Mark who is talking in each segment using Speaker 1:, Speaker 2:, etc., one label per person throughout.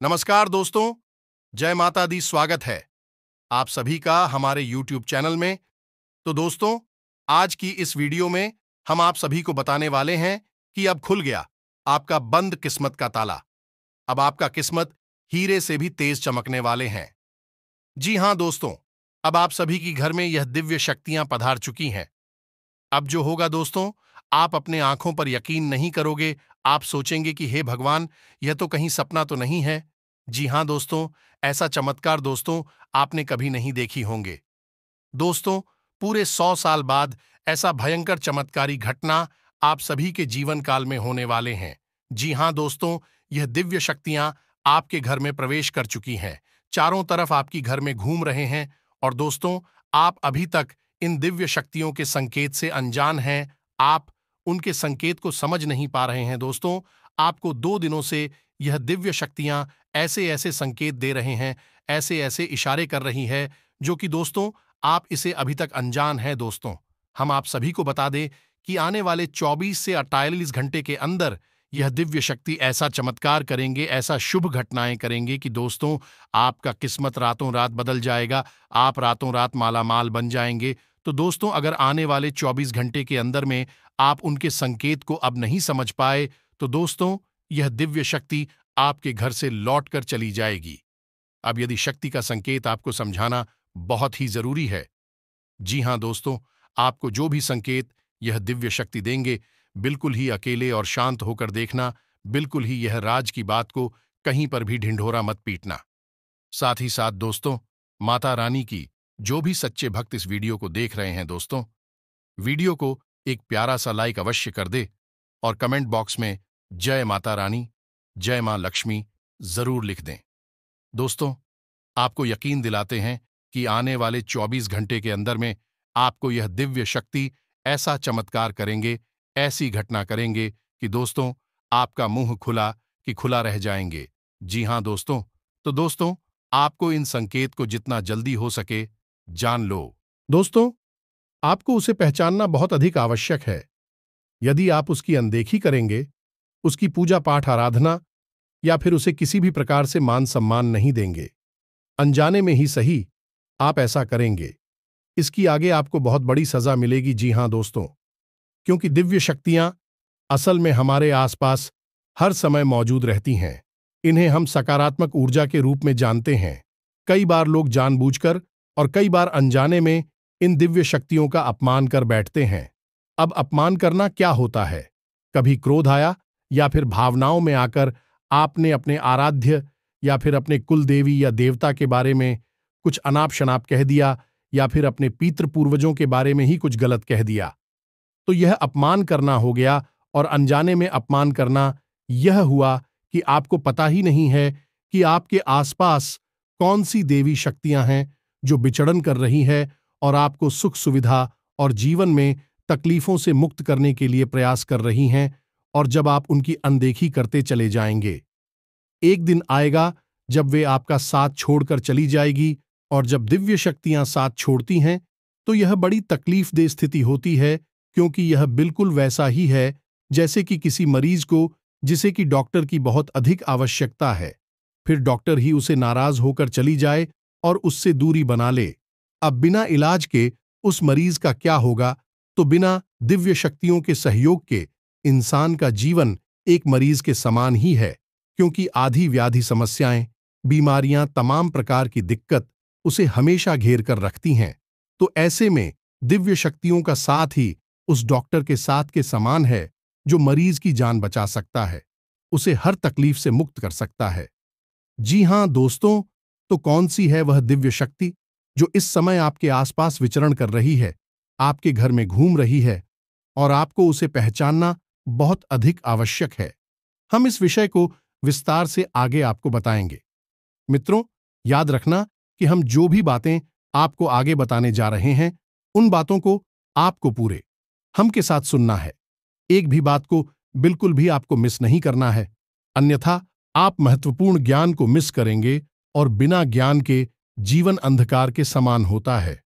Speaker 1: नमस्कार दोस्तों, जय माता दी। स्वागत है आप सभी का हमारे YouTube चैनल में। तो दोस्तों, आज की इस वीडियो में हम आप सभी को बताने वाले हैं कि अब खुल गया आपका बंद किस्मत का ताला। अब आपका किस्मत हीरे से भी तेज चमकने वाले हैं। जी हां दोस्तों, अब आप सभी की घर में यह दिव्य शक्तियां पधार चुकी हैं। अब जो होगा दोस्तों, आप अपने आंखों पर यकीन नहीं करोगे। आप सोचेंगे कि हे भगवान, यह तो कहीं सपना तो नहीं है। जी हां दोस्तों, ऐसा चमत्कार दोस्तों आपने कभी नहीं देखी होंगे। दोस्तों, पूरे 100 साल बाद ऐसा भयंकर चमत्कारी घटना आप सभी के जीवन काल में होने वाले हैं। जी हां दोस्तों, यह दिव्य शक्तियां आपके घर में प्रवेश कर चुकी हैं, चारों तरफ आपकी घर में घूम रहे हैं। और दोस्तों, आप अभी तक इन दिव्य शक्तियों के संकेत से अनजान हैं। आप उनके संकेत को समझ नहीं पा रहे हैं। दोस्तों, आपको 2 दिनों से यह दिव्य शक्तियां ऐसे ऐसे संकेत दे रहे हैं, ऐसे ऐसे इशारे कर रही है, जो कि दोस्तों आप इसे अभी तक अनजान हैं। दोस्तों, हम आप सभी को बता दें कि आने वाले 24 से 48 घंटे के अंदर यह दिव्य शक्ति ऐसा चमत्कार करेंगे, ऐसा शुभ घटनाएं करेंगे कि दोस्तों आपका किस्मत रातों रात बदल जाएगा। आप रातों रात मालामाल बन जाएंगे। तो दोस्तों, अगर आने वाले 24 घंटे के अंदर में आप उनके संकेत को अब नहीं समझ पाए, तो दोस्तों यह दिव्य शक्ति आपके घर से लौट कर चली जाएगी। अब यदि शक्ति का संकेत आपको समझाना बहुत ही जरूरी है। जी हां दोस्तों, आपको जो भी संकेत यह दिव्य शक्ति देंगे, बिल्कुल ही अकेले और शांत होकर देखना। बिल्कुल ही यह राज की बात को कहीं पर भी ढिंढोरा मत पीटना। साथ ही साथ दोस्तों, माता रानी की जो भी सच्चे भक्त इस वीडियो को देख रहे हैं दोस्तों, वीडियो को एक प्यारा सा लाइक अवश्य कर दे और कमेंट बॉक्स में जय माता रानी, जय मां लक्ष्मी जरूर लिख दें। दोस्तों, आपको यकीन दिलाते हैं कि आने वाले 24 घंटे के अंदर में आपको यह दिव्य शक्ति ऐसा चमत्कार करेंगे, ऐसी घटना करेंगे कि दोस्तों आपका मुंह खुला कि खुला रह जाएंगे। जी हां दोस्तों, तो दोस्तों आपको इन संकेत को जितना जल्दी हो सके जान लो। दोस्तों, आपको उसे पहचानना बहुत अधिक आवश्यक है। यदि आप उसकी अनदेखी करेंगे, उसकी पूजा पाठ आराधना या फिर उसे किसी भी प्रकार से मान सम्मान नहीं देंगे, अनजाने में ही सही आप ऐसा करेंगे, इसकी आगे आपको बहुत बड़ी सजा मिलेगी। जी हां दोस्तों, क्योंकि दिव्य शक्तियां असल में हमारे आसपास हर समय मौजूद रहती हैं। इन्हें हम सकारात्मक ऊर्जा के रूप में जानते हैं। कई बार लोग जानबूझकर और कई बार अनजाने में इन दिव्य शक्तियों का अपमान कर बैठते हैं। अब अपमान करना क्या होता है? कभी क्रोध आया या फिर भावनाओं में आकर आपने अपने आराध्य या फिर अपने कुल देवी या देवता के बारे में कुछ अनाप शनाप कह दिया, या फिर अपने पितृ पूर्वजों के बारे में ही कुछ गलत कह दिया, तो यह अपमान करना हो गया। और अनजाने में अपमान करना यह हुआ कि आपको पता ही नहीं है कि आपके आसपास कौन सी देवी शक्तियां हैं जो विचरण कर रही है और आपको सुख सुविधा और जीवन में तकलीफों से मुक्त करने के लिए प्रयास कर रही हैं। और जब आप उनकी अनदेखी करते चले जाएंगे, एक दिन आएगा जब वे आपका साथ छोड़कर चली जाएगी। और जब दिव्य शक्तियां साथ छोड़ती हैं, तो यह बड़ी तकलीफदेह स्थिति होती है, क्योंकि यह बिल्कुल वैसा ही है जैसे कि किसी मरीज को जिसे कि डॉक्टर की बहुत अधिक आवश्यकता है, फिर डॉक्टर ही उसे नाराज होकर चली जाए और उससे दूरी बना ले। अब बिना इलाज के उस मरीज का क्या होगा? तो बिना दिव्य शक्तियों के सहयोग के इंसान का जीवन एक मरीज के समान ही है, क्योंकि आधी व्याधि समस्याएं, बीमारियां, तमाम प्रकार की दिक्कत उसे हमेशा घेर कर रखती हैं। तो ऐसे में दिव्य शक्तियों का साथ ही उस डॉक्टर के साथ के समान है जो मरीज की जान बचा सकता है, उसे हर तकलीफ से मुक्त कर सकता है। जी हां दोस्तों, तो कौन सी है वह दिव्य शक्ति जो इस समय आपके आसपास विचरण कर रही है, आपके घर में घूम रही है, और आपको उसे पहचानना बहुत अधिक आवश्यक है। हम इस विषय को विस्तार से आगे आपको बताएंगे। मित्रों, याद रखना कि हम जो भी बातें आपको आगे बताने जा रहे हैं, उन बातों को आपको पूरे हम के साथ सुनना है। एक भी बात को बिल्कुल भी आपको मिस नहीं करना है, अन्यथा आप महत्वपूर्ण ज्ञान को मिस करेंगे और बिना ज्ञान के जीवन अंधकार के समान होता है।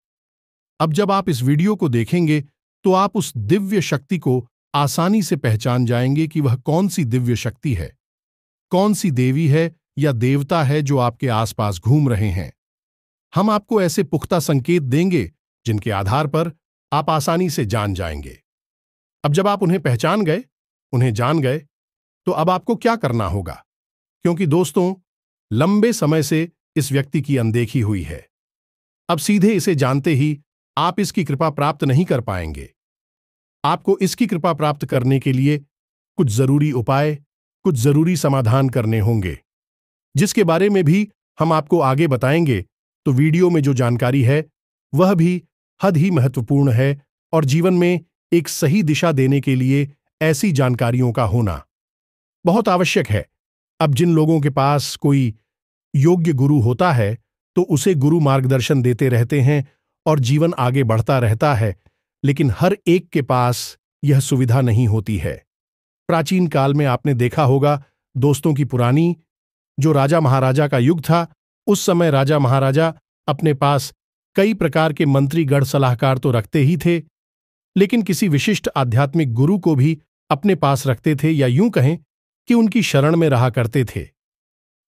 Speaker 1: अब जब आप इस वीडियो को देखेंगे, तो आप उस दिव्य शक्ति को आसानी से पहचान जाएंगे कि वह कौन सी दिव्य शक्ति है, कौन सी देवी है या देवता है जो आपके आसपास घूम रहे हैं। हम आपको ऐसे पुख्ता संकेत देंगे जिनके आधार पर आप आसानी से जान जाएंगे। अब जब आप उन्हें पहचान गए, उन्हें जान गए, तो अब आपको क्या करना होगा? क्योंकि दोस्तों, लंबे समय से इस व्यक्ति की अनदेखी हुई है। अब सीधे इसे जानते ही आप इसकी कृपा प्राप्त नहीं कर पाएंगे। आपको इसकी कृपा प्राप्त करने के लिए कुछ जरूरी उपाय, कुछ जरूरी समाधान करने होंगे, जिसके बारे में भी हम आपको आगे बताएंगे। तो वीडियो में जो जानकारी है वह भी हद ही महत्वपूर्ण है और जीवन में एक सही दिशा देने के लिए ऐसी जानकारियों का होना बहुत आवश्यक है। अब जिन लोगों के पास कोई योग्य गुरु होता है तो उसे गुरु मार्गदर्शन देते रहते हैं और जीवन आगे बढ़ता रहता है, लेकिन हर एक के पास यह सुविधा नहीं होती है। प्राचीन काल में आपने देखा होगा दोस्तों की पुरानी जो राजा महाराजा का युग था, उस समय राजा महाराजा अपने पास कई प्रकार के मंत्री गण सलाहकार तो रखते ही थे, लेकिन किसी विशिष्ट आध्यात्मिक गुरु को भी अपने पास रखते थे, या यूं कहें कि उनकी शरण में रहा करते थे।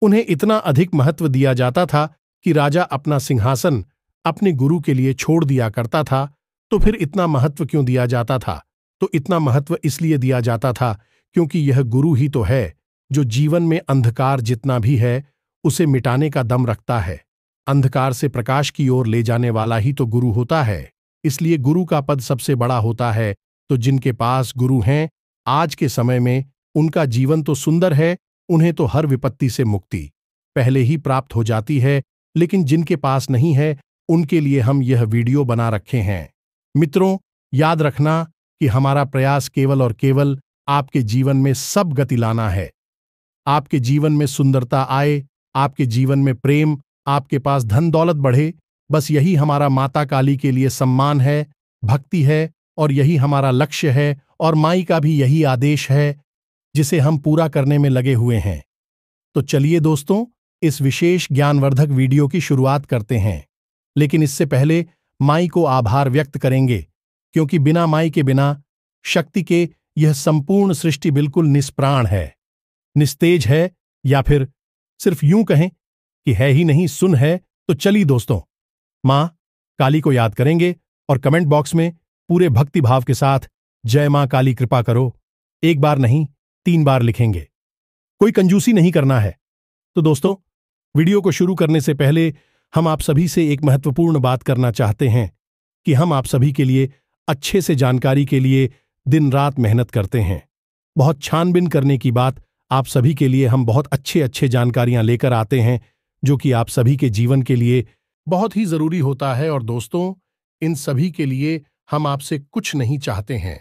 Speaker 1: उन्हें इतना अधिक महत्व दिया जाता था कि राजा अपना सिंहासन अपने गुरु के लिए छोड़ दिया करता था। तो फिर इतना महत्व क्यों दिया जाता था? तो इतना महत्व इसलिए दिया जाता था क्योंकि यह गुरु ही तो है जो जीवन में अंधकार जितना भी है उसे मिटाने का दम रखता है। अंधकार से प्रकाश की ओर ले जाने वाला ही तो गुरु होता है। इसलिए गुरु का पद सबसे बड़ा होता है। तो जिनके पास गुरु हैं, आज के समय में उनका जीवन तो सुंदर है, उन्हें तो हर विपत्ति से मुक्ति पहले ही प्राप्त हो जाती है। लेकिन जिनके पास नहीं है, उनके लिए हम यह वीडियो बना रखे हैं। मित्रों, याद रखना कि हमारा प्रयास केवल और केवल आपके जीवन में सब गति लाना है। आपके जीवन में सुंदरता आए, आपके जीवन में प्रेम, आपके पास धन दौलत बढ़े, बस यही हमारा माता काली के लिए सम्मान है, भक्ति है, और यही हमारा लक्ष्य है। और माई का भी यही आदेश है जिसे हम पूरा करने में लगे हुए हैं। तो चलिए दोस्तों, इस विशेष ज्ञानवर्धक वीडियो की शुरुआत करते हैं। लेकिन इससे पहले माई को आभार व्यक्त करेंगे, क्योंकि बिना माई के, बिना शक्ति के यह संपूर्ण सृष्टि बिल्कुल निष्प्राण है, निस्तेज है, या फिर सिर्फ यूं कहें कि है ही नहीं, सुन है। तो चलिए दोस्तों, मां काली को याद करेंगे और कमेंट बॉक्स में पूरे भक्ति भाव के साथ जय मां काली कृपा करो एक बार नहीं 3 बार लिखेंगे। कोई कंजूसी नहीं करना है। तो दोस्तों, वीडियो को शुरू करने से पहले हम आप सभी से एक महत्वपूर्ण बात करना चाहते हैं कि हम आप सभी के लिए अच्छे से जानकारी के लिए दिन रात मेहनत करते हैं। बहुत छानबीन करने की बात, आप सभी के लिए हम बहुत अच्छे जानकारियां लेकर आते हैं जो कि आप सभी के जीवन के लिए बहुत ही जरूरी होता है। और दोस्तों, इन सभी के लिए हम आपसे कुछ नहीं चाहते हैं,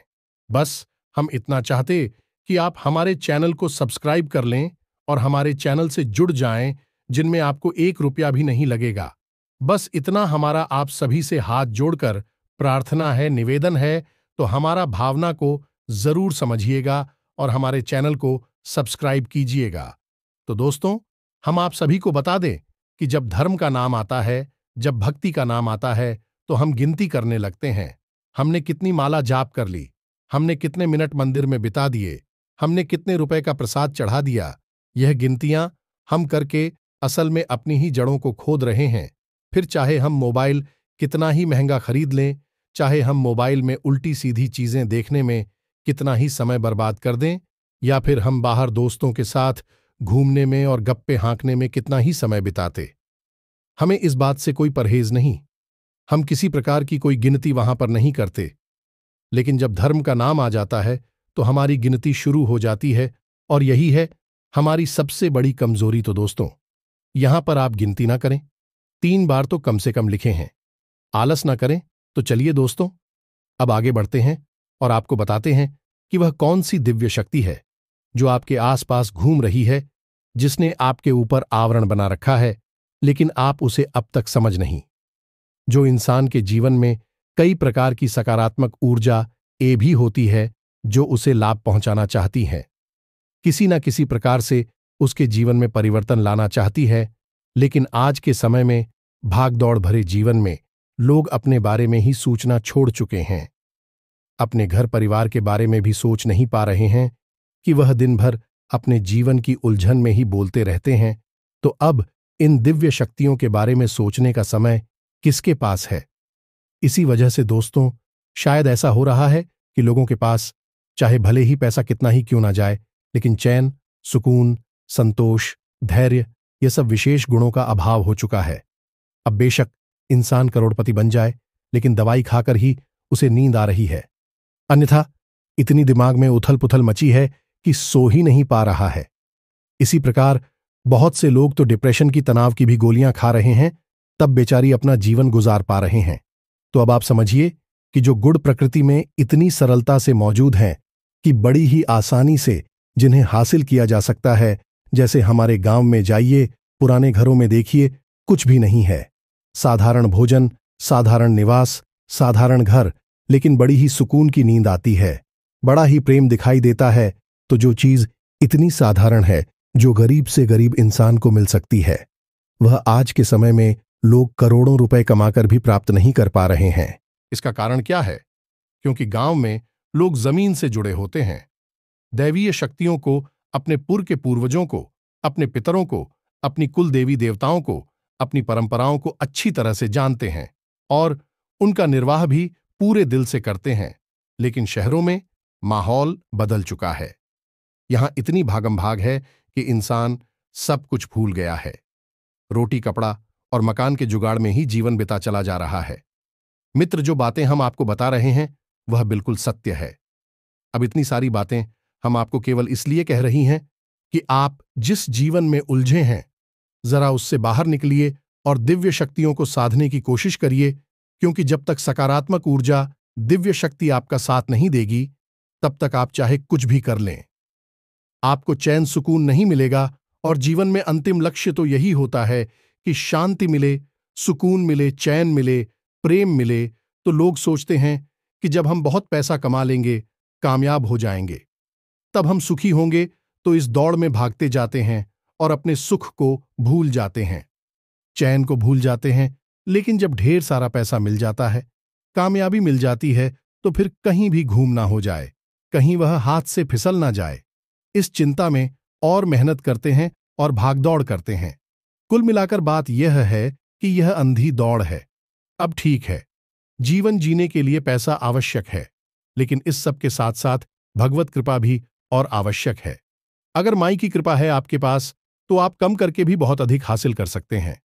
Speaker 1: बस हम इतना चाहते कि आप हमारे चैनल को सब्सक्राइब कर लें और हमारे चैनल से जुड़ जाएं, जिनमें आपको 1 रुपया भी नहीं लगेगा। बस इतना हमारा आप सभी से हाथ जोड़कर प्रार्थना है, निवेदन है। तो हमारा भावना को जरूर समझिएगा और हमारे चैनल को सब्सक्राइब कीजिएगा। तो दोस्तों, हम आप सभी को बता दें कि जब धर्म का नाम आता है, जब भक्ति का नाम आता है, तो हम गिनती करने लगते हैं। हमने कितनी माला जाप कर ली, हमने कितने मिनट मंदिर में बिता दिए, हमने कितने रुपए का प्रसाद चढ़ा दिया। यह गिनतियां हम करके असल में अपनी ही जड़ों को खोद रहे हैं। फिर चाहे हम मोबाइल कितना ही महंगा खरीद लें, चाहे हम मोबाइल में उल्टी सीधी चीजें देखने में कितना ही समय बर्बाद कर दें, या फिर हम बाहर दोस्तों के साथ घूमने में और गप्पे हाँकने में कितना ही समय बिताते, हमें इस बात से कोई परहेज नहीं। हम किसी प्रकार की कोई गिनती वहां पर नहीं करते। लेकिन जब धर्म का नाम आ जाता है तो हमारी गिनती शुरू हो जाती है, और यही है हमारी सबसे बड़ी कमजोरी। तो दोस्तों, यहां पर आप गिनती ना करें, 3 बार तो कम से कम लिखे हैं, आलस ना करें। तो चलिए दोस्तों, अब आगे बढ़ते हैं और आपको बताते हैं कि वह कौन सी दिव्य शक्ति है जो आपके आसपास घूम रही है, जिसने आपके ऊपर आवरण बना रखा है, लेकिन आप उसे अब तक समझ नहीं। जो इंसान के जीवन में कई प्रकार की सकारात्मक ऊर्जा ए भी होती है जो उसे लाभ पहुंचाना चाहती है, किसी न किसी प्रकार से उसके जीवन में परिवर्तन लाना चाहती है। लेकिन आज के समय में भागदौड़ भरे जीवन में लोग अपने बारे में ही सोचना छोड़ चुके हैं, अपने घर परिवार के बारे में भी सोच नहीं पा रहे हैं कि वह दिन भर अपने जीवन की उलझन में ही बोलते रहते हैं तो अब इन दिव्य शक्तियों के बारे में सोचने का समय किसके पास है? इसी वजह से दोस्तों, शायद ऐसा हो रहा है कि लोगों के पास चाहे भले ही पैसा कितना ही क्यों ना जाए, लेकिन चैन, सुकून, संतोष, धैर्य, ये सब विशेष गुणों का अभाव हो चुका है। अब बेशक इंसान करोड़पति बन जाए, लेकिन दवाई खाकर ही उसे नींद आ रही है। अन्यथा इतनी दिमाग में उथल पुथल मची है कि सो ही नहीं पा रहा है। इसी प्रकार बहुत से लोग तो डिप्रेशन की, तनाव की भी गोलियां खा रहे हैं, तब बेचारी अपना जीवन गुजार पा रहे हैं। तो अब आप समझिए कि जो गुण प्रकृति में इतनी सरलता से मौजूद हैं कि बड़ी ही आसानी से जिन्हें हासिल किया जा सकता है, जैसे हमारे गांव में जाइए, पुराने घरों में देखिए, कुछ भी नहीं है। साधारण भोजन, साधारण निवास, साधारण घर, लेकिन बड़ी ही सुकून की नींद आती है, बड़ा ही प्रेम दिखाई देता है। तो जो चीज इतनी साधारण है, जो गरीब से गरीब इंसान को मिल सकती है, वह आज के समय में लोग करोड़ों रुपए कमाकर भी प्राप्त नहीं कर पा रहे हैं। इसका कारण क्या है? क्योंकि गांव में लोग जमीन से जुड़े होते हैं, दैवीय शक्तियों को, अपने के पूर्वजों को, अपने पितरों को, अपनी कुल देवी देवताओं को, अपनी परंपराओं को अच्छी तरह से जानते हैं और उनका निर्वाह भी पूरे दिल से करते हैं। लेकिन शहरों में माहौल बदल चुका है। यहां इतनी भागम भाग है कि इंसान सब कुछ भूल गया है। रोटी, कपड़ा और मकान के जुगाड़ में ही जीवन बिता चला जा रहा है। मित्र, जो बातें हम आपको बता रहे हैं वह बिल्कुल सत्य है। अब इतनी सारी बातें हम आपको केवल इसलिए कह रही हैं कि आप जिस जीवन में उलझे हैं, जरा उससे बाहर निकलिए और दिव्य शक्तियों को साधने की कोशिश करिए, क्योंकि जब तक सकारात्मक ऊर्जा, दिव्य शक्ति आपका साथ नहीं देगी, तब तक आप चाहे कुछ भी कर लें, आपको चैन सुकून नहीं मिलेगा। और जीवन में अंतिम लक्ष्य तो यही होता है कि शांति मिले, सुकून मिले, चैन मिले, प्रेम मिले। तो लोग सोचते हैं कि जब हम बहुत पैसा कमा लेंगे, कामयाब हो जाएंगे, तब हम सुखी होंगे। तो इस दौड़ में भागते जाते हैं और अपने सुख को भूल जाते हैं, चैन को भूल जाते हैं। लेकिन जब ढेर सारा पैसा मिल जाता है, कामयाबी मिल जाती है, तो फिर कहीं भी घूम ना हो जाए, कहीं वह हाथ से फिसल ना जाए, इस चिंता में और मेहनत करते हैं और भागदौड़ करते हैं। कुल मिलाकर बात यह है कि यह अंधी दौड़ है। अब ठीक है, जीवन जीने के लिए पैसा आवश्यक है, लेकिन इस सब के साथ साथ भगवत कृपा भी और आवश्यक है। अगर माई की कृपा है आपके पास, तो आप कम करके भी बहुत अधिक हासिल कर सकते हैं।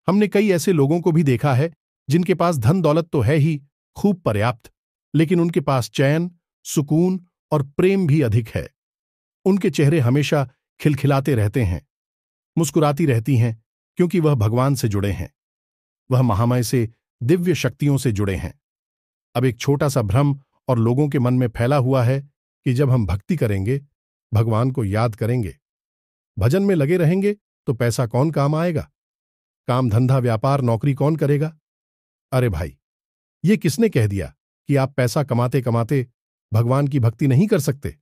Speaker 1: हमने कई ऐसे लोगों को भी देखा है जिनके पास धन दौलत तो है ही खूब पर्याप्त, लेकिन उनके पास चैन, सुकून और प्रेम भी अधिक है। उनके चेहरे हमेशा खिलखिलाते रहते हैं, मुस्कुराती रहती हैं, क्योंकि वह भगवान से जुड़े हैं, वह महामय से, दिव्य शक्तियों से जुड़े हैं। अब एक छोटा सा भ्रम और लोगों के मन में फैला हुआ है कि जब हम भक्ति करेंगे, भगवान को याद करेंगे, भजन में लगे रहेंगे, तो पैसा कौन काम आएगा, काम धंधा व्यापार नौकरी कौन करेगा। अरे भाई, ये किसने कह दिया कि आप पैसा कमाते कमाते भगवान की भक्ति नहीं कर सकते?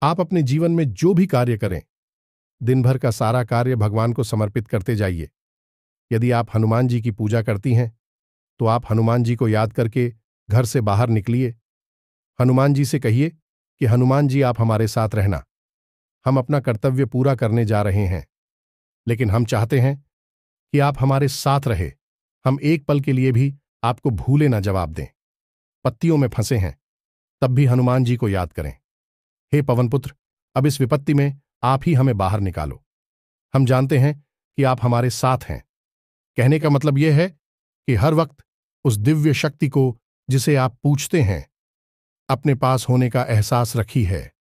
Speaker 1: आप अपने जीवन में जो भी कार्य करें, दिन भर का सारा कार्य भगवान को समर्पित करते जाइए। यदि आप हनुमान जी की पूजा करती हैं, तो आप हनुमान जी को याद करके घर से बाहर निकलिए। हनुमान जी से कहिए कि हनुमान जी, आप हमारे साथ रहना, हम अपना कर्तव्य पूरा करने जा रहे हैं, लेकिन हम चाहते हैं कि आप हमारे साथ रहे। हम एक पल के लिए भी आपको भूले ना जवाब दें। पत्तियों में फंसे हैं, तब भी हनुमान जी को याद करें। हे पवनपुत्र, अब इस विपत्ति में आप ही हमें बाहर निकालो। हम जानते हैं कि आप हमारे साथ हैं। कहने का मतलब यह है कि हर वक्त उस दिव्य शक्ति को, जिसे आप पूछते हैं, अपने पास होने का एहसास रखी है।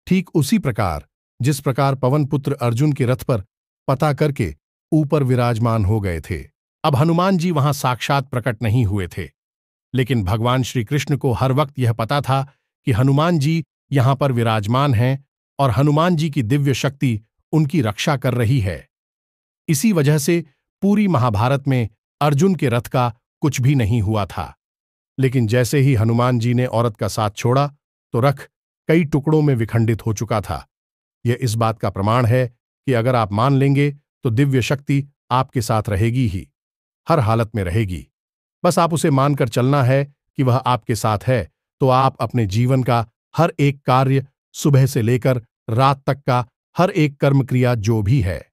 Speaker 1: ठीक उसी प्रकार जिस प्रकार पवनपुत्र अर्जुन के रथ पर पता करके ऊपर विराजमान हो गए थे। अब हनुमान जी वहां साक्षात प्रकट नहीं हुए थे, लेकिन भगवान श्री कृष्ण को हर वक्त यह पता था कि हनुमान जी यहां पर विराजमान हैं और हनुमान जी की दिव्य शक्ति उनकी रक्षा कर रही है। इसी वजह से पूरी महाभारत में अर्जुन के रथ का कुछ भी नहीं हुआ था। लेकिन जैसे ही हनुमान जी ने औरत का साथ छोड़ा, तो रथ कई टुकड़ों में विखंडित हो चुका था। यह इस बात का प्रमाण है कि अगर आप मान लेंगे, तो दिव्य शक्ति आपके साथ रहेगी ही, हर हालत में रहेगी। बस आप उसे मानकर चलना है कि वह आपके साथ है, तो आप अपने जीवन का हर एक कार्य, सुबह से लेकर रात तक का हर एक कर्म क्रिया जो भी है,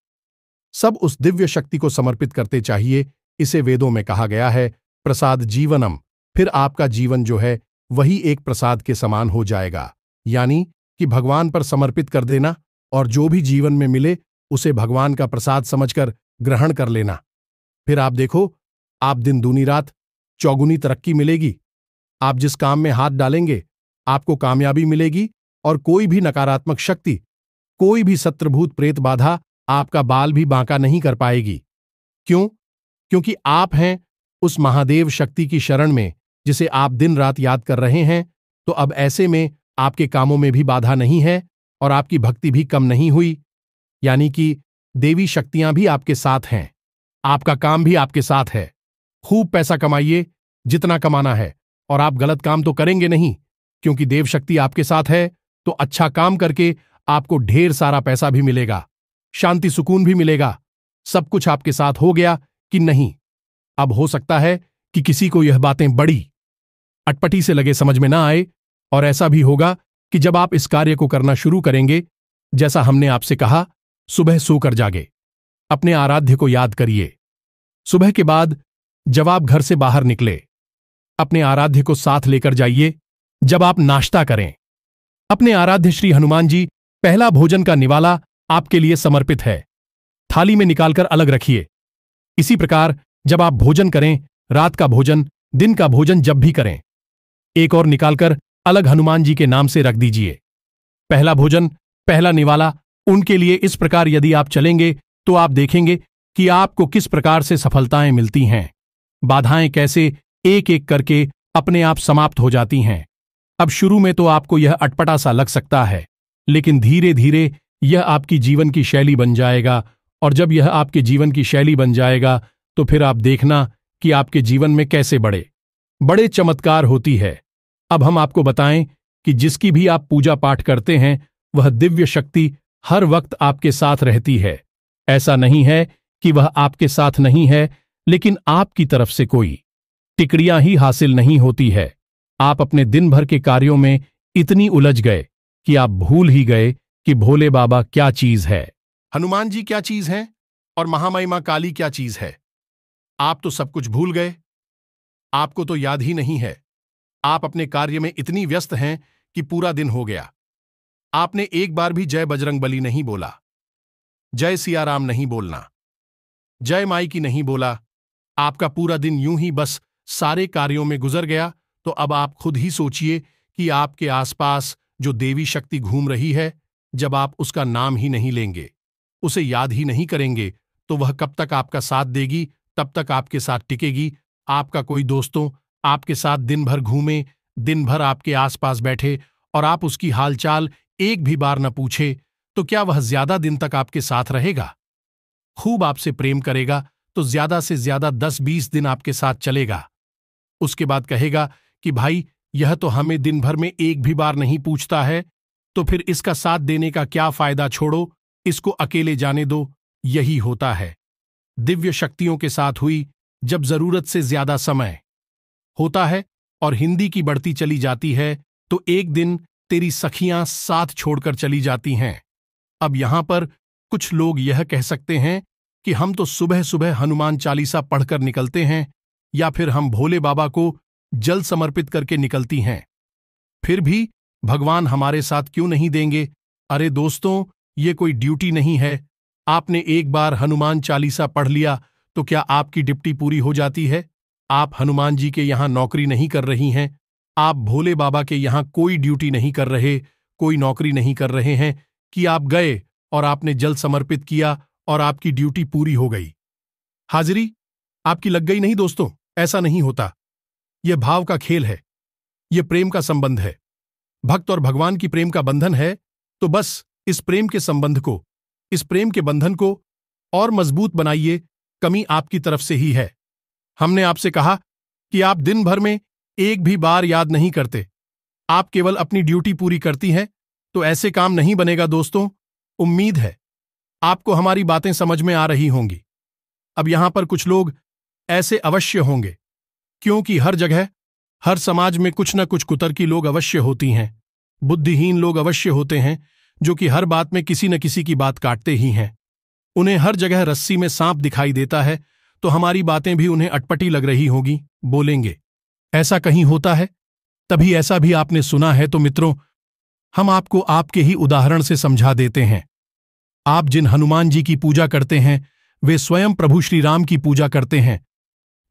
Speaker 1: सब उस दिव्य शक्ति को समर्पित करते चाहिए। इसे वेदों में कहा गया है प्रसाद जीवनम। फिर आपका जीवन जो है वही एक प्रसाद के समान हो जाएगा, यानी कि भगवान पर समर्पित कर देना और जो भी जीवन में मिले उसे भगवान का प्रसाद समझकर ग्रहण कर लेना। फिर आप देखो, आप दिन दूनी रात चौगुनी तरक्की मिलेगी। आप जिस काम में हाथ डालेंगे आपको कामयाबी मिलेगी और कोई भी नकारात्मक शक्ति, कोई भी शत्रुभूत प्रेत बाधा आपका बाल भी बांका नहीं कर पाएगी। क्यों? क्योंकि आप हैं उस महादेव शक्ति की शरण में जिसे आप दिन रात याद कर रहे हैं। तो अब ऐसे में आपके कामों में भी बाधा नहीं है और आपकी भक्ति भी कम नहीं हुई, यानी कि देवी शक्तियां भी आपके साथ हैं, आपका काम भी आपके साथ है। खूब पैसा कमाइए, जितना कमाना है, और आप गलत काम तो करेंगे नहीं, क्योंकि देव शक्ति आपके साथ है। तो अच्छा काम करके आपको ढेर सारा पैसा भी मिलेगा, शांति सुकून भी मिलेगा। सब कुछ आपके साथ हो गया कि नहीं? अब हो सकता है कि किसी को यह बातें बड़ी अटपटी से लगे, समझ में ना आए, और ऐसा भी होगा कि जब आप इस कार्य को करना शुरू करेंगे, जैसा हमने आपसे कहा, सुबह सोकर जागे, अपने आराध्य को याद करिए। सुबह के बाद जब आप घर से बाहर निकले, अपने आराध्य को साथ लेकर जाइए। जब आप नाश्ता करें, अपने आराध्य श्री हनुमान जी पहला भोजन का निवाला आपके लिए समर्पित है, थाली में निकालकर अलग रखिए। इसी प्रकार जब आप भोजन करें, रात का भोजन, दिन का भोजन जब भी करें, एक और निकालकर अलग हनुमान जी के नाम से रख दीजिए। पहला भोजन, पहला निवाला उनके लिए। इस प्रकार यदि आप चलेंगे तो आप देखेंगे कि आपको किस प्रकार से सफलताएं मिलती हैं, बाधाएं कैसे एक एक करके अपने आप समाप्त हो जाती हैं। अब शुरू में तो आपको यह अटपटा सा लग सकता है, लेकिन धीरे धीरे यह आपकी जीवन की शैली बन जाएगा, और जब यह आपके जीवन की शैली बन जाएगा तो फिर आप देखना कि आपके जीवन में कैसे बड़े बड़े चमत्कार होती है। अब हम आपको बताएं कि जिसकी भी आप पूजा पाठ करते हैं वह दिव्य शक्ति हर वक्त आपके साथ रहती है। ऐसा नहीं है कि वह आपके साथ नहीं है, लेकिन आपकी तरफ से कोई टिकड़ियां ही हासिल नहीं होती है। आप अपने दिन भर के कार्यों में इतनी उलझ गए कि आप भूल ही गए कि भोले बाबा क्या चीज है, हनुमान जी क्या चीज है, और महामहिमा काली क्या चीज है। आप तो सब कुछ भूल गए, आपको तो याद ही नहीं है। आप अपने कार्य में इतनी व्यस्त हैं कि पूरा दिन हो गया, आपने एक बार भी जय बजरंगबली नहीं बोला, जय सिया राम नहीं बोलना, जय माई की नहीं बोला। आपका पूरा दिन यूं ही बस सारे कार्यों में गुजर गया। तो अब आप खुद ही सोचिए कि आपके आसपास जो देवी शक्ति घूम रही है, जब आप उसका नाम ही नहीं लेंगे, उसे याद ही नहीं करेंगे, तो वह कब तक आपका साथ देगी, तब तक आपके साथ टिकेगी। आपका कोई दोस्तों आपके साथ दिन भर घूमे, दिन भर आपके आसपास बैठे, और आप उसकी हालचाल एक भी बार न पूछे, तो क्या वह ज्यादा दिन तक आपके साथ रहेगा? खूब आपसे प्रेम करेगा तो ज्यादा से ज्यादा 10-20 दिन आपके साथ चलेगा। उसके बाद कहेगा कि भाई यह तो हमें दिन भर में एक भी बार नहीं पूछता है, तो फिर इसका साथ देने का क्या फायदा, छोड़ो, इसको अकेले जाने दो। यही होता है दिव्य शक्तियों के साथ हुई जब जरूरत से ज्यादा समय होता है और हिंदी की बढ़ती चली जाती है, तो एक दिन तेरी सखियां साथ छोड़कर चली जाती हैं। अब यहां पर कुछ लोग यह कह सकते हैं कि हम तो सुबह सुबह हनुमान चालीसा पढ़कर निकलते हैं, या फिर हम भोले बाबा को जल समर्पित करके निकलती हैं, फिर भी भगवान हमारे साथ क्यों नहीं देंगे? अरे दोस्तों, ये कोई ड्यूटी नहीं है। आपने एक बार हनुमान चालीसा पढ़ लिया तो क्या आपकी ड्यूटी पूरी हो जाती है? आप हनुमान जी के यहां नौकरी नहीं कर रही हैं, आप भोले बाबा के यहां कोई ड्यूटी नहीं कर रहे, कोई नौकरी नहीं कर रहे हैं कि आप गए और आपने जल समर्पित किया और आपकी ड्यूटी पूरी हो गई, हाजिरी आपकी लग गई। नहीं दोस्तों, ऐसा नहीं होता। यह भाव का खेल है, यह प्रेम का संबंध है, भक्त और भगवान की प्रेम का बंधन है। तो बस इस प्रेम के संबंध को, इस प्रेम के बंधन को और मजबूत बनाइए। कमी आपकी तरफ से ही है। हमने आपसे कहा कि आप दिन भर में एक भी बार याद नहीं करते, आप केवल अपनी ड्यूटी पूरी करती हैं, तो ऐसे काम नहीं बनेगा दोस्तों। उम्मीद है आपको हमारी बातें समझ में आ रही होंगी। अब यहां पर कुछ लोग ऐसे अवश्य होंगे, क्योंकि हर जगह, हर समाज में कुछ न कुछ कुतर्की लोग अवश्य होती हैं, बुद्धिहीन लोग अवश्य होते हैं, जो कि हर बात में किसी न किसी की बात काटते ही हैं। उन्हें हर जगह रस्सी में सांप दिखाई देता है, तो हमारी बातें भी उन्हें अटपटी लग रही होगी। बोलेंगे, ऐसा कहीं होता है? तभी ऐसा भी आपने सुना है। तो मित्रों, हम आपको आपके ही उदाहरण से समझा देते हैं। आप जिन हनुमान जी की पूजा करते हैं, वे स्वयं प्रभु श्री राम की पूजा करते हैं।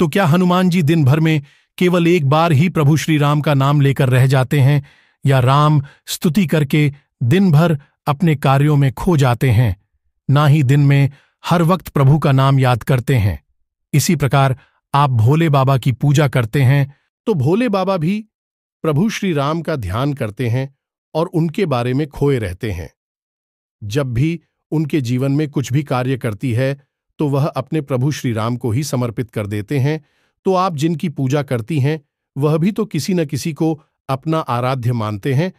Speaker 1: तो क्या हनुमान जी दिन भर में केवल एक बार ही प्रभु श्री राम का नाम लेकर रह जाते हैं, या राम स्तुति करके दिन भर अपने कार्यों में खो जाते हैं? ना ही दिन में हर वक्त प्रभु का नाम याद करते हैं। इसी प्रकार आप भोले बाबा की पूजा करते हैं, तो भोले बाबा भी प्रभु श्री राम का ध्यान करते हैं और उनके बारे में खोए रहते हैं। जब भी उनके जीवन में कुछ भी कार्य करती है, तो वह अपने प्रभु श्री राम को ही समर्पित कर देते हैं। तो आप जिनकी पूजा करती हैं, वह भी तो किसी न किसी को अपना आराध्य मानते हैं।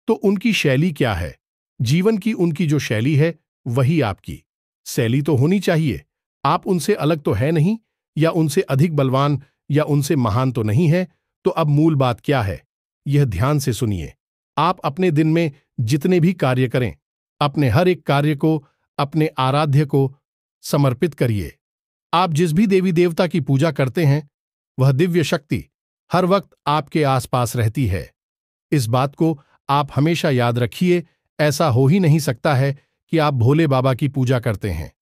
Speaker 1: तो उनकी शैली क्या है? जीवन की उनकी जो शैली है, वही आपकी शैली तो होनी चाहिए। आप उनसे अलग तो है नहीं, या उनसे अधिक बलवान, या उनसे महान तो नहीं है। तो अब मूल बात क्या है, यह ध्यान से सुनिए। आप अपने दिन में जितने भी कार्य करें, अपने हर एक कार्य को अपने आराध्य को समर्पित करिए। आप जिस भी देवी देवता की पूजा करते हैं, वह दिव्य शक्ति हर वक्त आपके आसपास रहती है। इस बात को आप हमेशा याद रखिए। ऐसा हो ही नहीं सकता है कि आप भोले बाबा की पूजा करते हैं,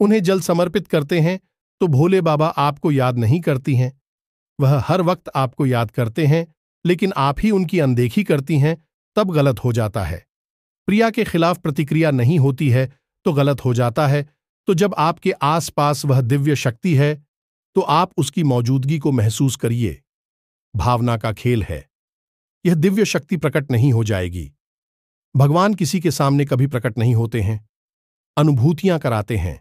Speaker 1: उन्हें जल समर्पित करते हैं, तो भोले बाबा आपको याद नहीं करती हैं। वह हर वक्त आपको याद करते हैं, लेकिन आप ही उनकी अनदेखी करती हैं, तब गलत हो जाता है। प्रिया के खिलाफ प्रतिक्रिया नहीं होती है तो गलत हो जाता है। तो जब आपके आसपास वह दिव्य शक्ति है, तो आप उसकी मौजूदगी को महसूस करिए। भावना का खेल है, यह दिव्य शक्ति प्रकट नहीं हो जाएगी। भगवान किसी के सामने कभी प्रकट नहीं होते हैं, अनुभूतियां कराते हैं।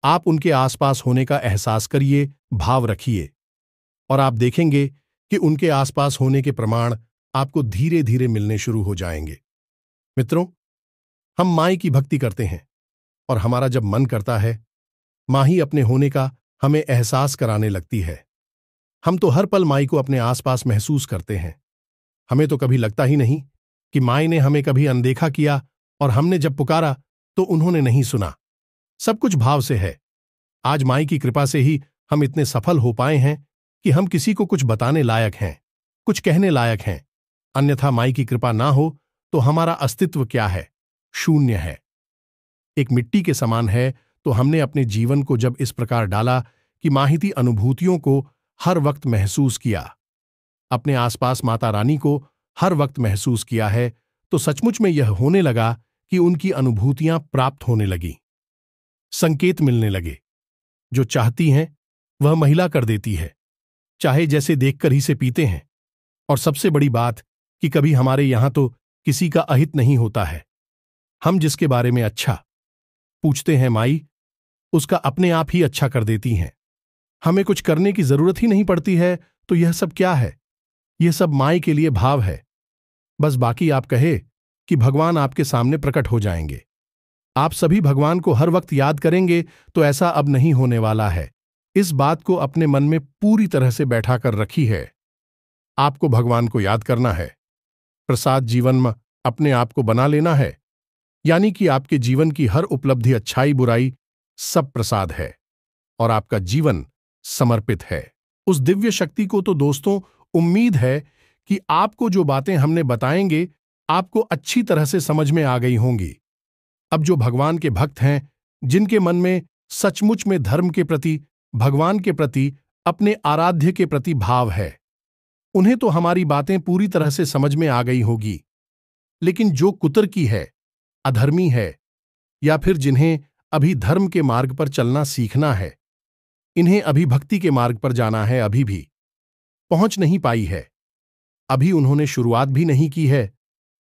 Speaker 1: आप उनके आसपास होने का एहसास करिए, भाव रखिए, और आप देखेंगे कि उनके आसपास होने के प्रमाण आपको धीरे धीरे मिलने शुरू हो जाएंगे। मित्रों, हम माई की भक्ति करते हैं, और हमारा जब मन करता है, माँ ही अपने होने का हमें एहसास कराने लगती है। हम तो हर पल माई को अपने आसपास महसूस करते हैं। हमें तो कभी लगता ही नहीं कि माई ने हमें कभी अनदेखा किया, और हमने जब पुकारा तो उन्होंने नहीं सुना। सब कुछ भाव से है। आज माई की कृपा से ही हम इतने सफल हो पाए हैं कि हम किसी को कुछ बताने लायक हैं, कुछ कहने लायक हैं। अन्यथा माई की कृपा ना हो तो हमारा अस्तित्व क्या है? शून्य है। एक मिट्टी के समान है। तो हमने अपने जीवन को जब इस प्रकार डाला कि माहिती अनुभूतियों को हर वक्त महसूस किया, अपने आसपास माता रानी को हर वक्त महसूस किया है, तो सचमुच में यह होने लगा कि उनकी अनुभूतियां प्राप्त होने लगी, संकेत मिलने लगे। जो चाहती हैं वह महिला कर देती है, चाहे जैसे देखकर ही से पीते हैं। और सबसे बड़ी बात कि कभी हमारे यहां तो किसी का अहित नहीं होता है। हम जिसके बारे में अच्छा पूछते हैं, माई उसका अपने आप ही अच्छा कर देती हैं। हमें कुछ करने की जरूरत ही नहीं पड़ती है। तो यह सब क्या है? यह सब माई के लिए भाव है। बस बाकी आप कहे कि भगवान आपके सामने प्रकट हो जाएंगे, आप सभी भगवान को हर वक्त याद करेंगे, तो ऐसा अब नहीं होने वाला है। इस बात को अपने मन में पूरी तरह से बैठा कर रखी है। आपको भगवान को याद करना है, प्रसाद जीवन में अपने आप को बना लेना है, यानी कि आपके जीवन की हर उपलब्धि, अच्छाई बुराई सब प्रसाद है, और आपका जीवन समर्पित है उस दिव्य शक्ति को। तो दोस्तों, उम्मीद है कि आपको जो बातें हमने बताएंगे आपको अच्छी तरह से समझ में आ गई होंगी। अब जो भगवान के भक्त हैं, जिनके मन में सचमुच में धर्म के प्रति, भगवान के प्रति, अपने आराध्य के प्रति भाव है, उन्हें तो हमारी बातें पूरी तरह से समझ में आ गई होगी। लेकिन जो कुतर्की है, अधर्मी है, या फिर जिन्हें अभी धर्म के मार्ग पर चलना सीखना है, इन्हें अभी भक्ति के मार्ग पर जाना है, अभी भी पहुंच नहीं पाई है, अभी उन्होंने शुरुआत भी नहीं की है,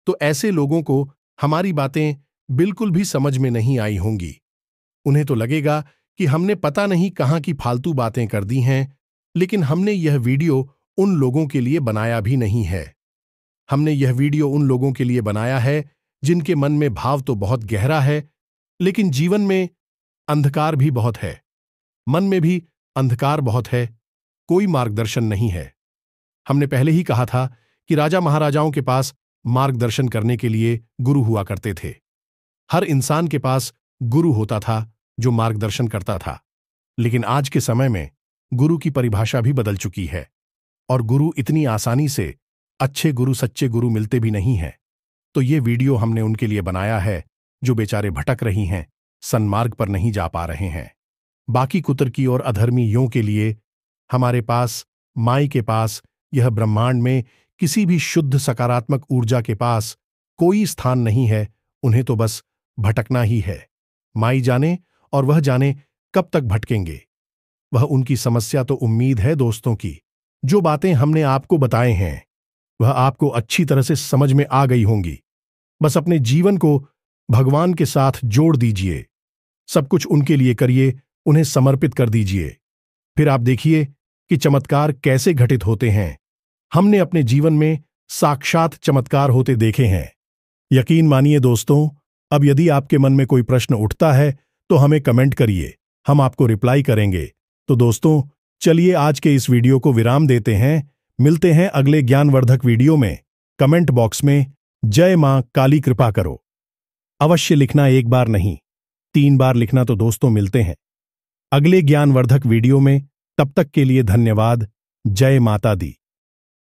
Speaker 1: तो ऐसे लोगों को हमारी बातें बिल्कुल भी समझ में नहीं आई होंगी। उन्हें तो लगेगा कि हमने पता नहीं कहां की फालतू बातें कर दी हैं। लेकिन हमने यह वीडियो उन लोगों के लिए बनाया भी नहीं है। हमने यह वीडियो उन लोगों के लिए बनाया है जिनके मन में भाव तो बहुत गहरा है, लेकिन जीवन में अंधकार भी बहुत है, मन में भी अंधकार बहुत है, कोई मार्गदर्शन नहीं है। हमने पहले ही कहा था कि राजा महाराजाओं के पास मार्गदर्शन करने के लिए गुरु हुआ करते थे। हर इंसान के पास गुरु होता था, जो मार्गदर्शन करता था। लेकिन आज के समय में गुरु की परिभाषा भी बदल चुकी है और गुरु इतनी आसानी से अच्छे गुरु, सच्चे गुरु मिलते भी नहीं हैं। तो ये वीडियो हमने उनके लिए बनाया है जो बेचारे भटक रही हैं, सन्मार्ग पर नहीं जा पा रहे हैं। बाकी कुतर्की और अधर्मियों के लिए हमारे पास, माई के पास, यह ब्रह्मांड में किसी भी शुद्ध सकारात्मक ऊर्जा के पास कोई स्थान नहीं है। उन्हें तो बस भटकना ही है। माई जाने और वह जाने कब तक भटकेंगे। वह उनकी समस्या तो उम्मीद है दोस्तों की जो बातें हमने आपको बताए हैं वह आपको अच्छी तरह से समझ में आ गई होंगी। बस अपने जीवन को भगवान के साथ जोड़ दीजिए, सब कुछ उनके लिए करिए, उन्हें समर्पित कर दीजिए। फिर आप देखिए कि चमत्कार कैसे घटित होते हैं। हमने अपने जीवन में साक्षात चमत्कार होते देखे हैं। यकीन मानिए दोस्तों, अब यदि आपके मन में कोई प्रश्न उठता है तो हमें कमेंट करिए, हम आपको रिप्लाई करेंगे। तो दोस्तों चलिए आज के इस वीडियो को विराम देते हैं। मिलते हैं अगले ज्ञानवर्धक वीडियो में। कमेंट बॉक्स में जय मां काली कृपा करो अवश्य लिखना, एक बार नहीं 3 बार लिखना। तो दोस्तों मिलते हैं अगले ज्ञानवर्धक वीडियो में, तब तक के लिए धन्यवाद। जय माता दी।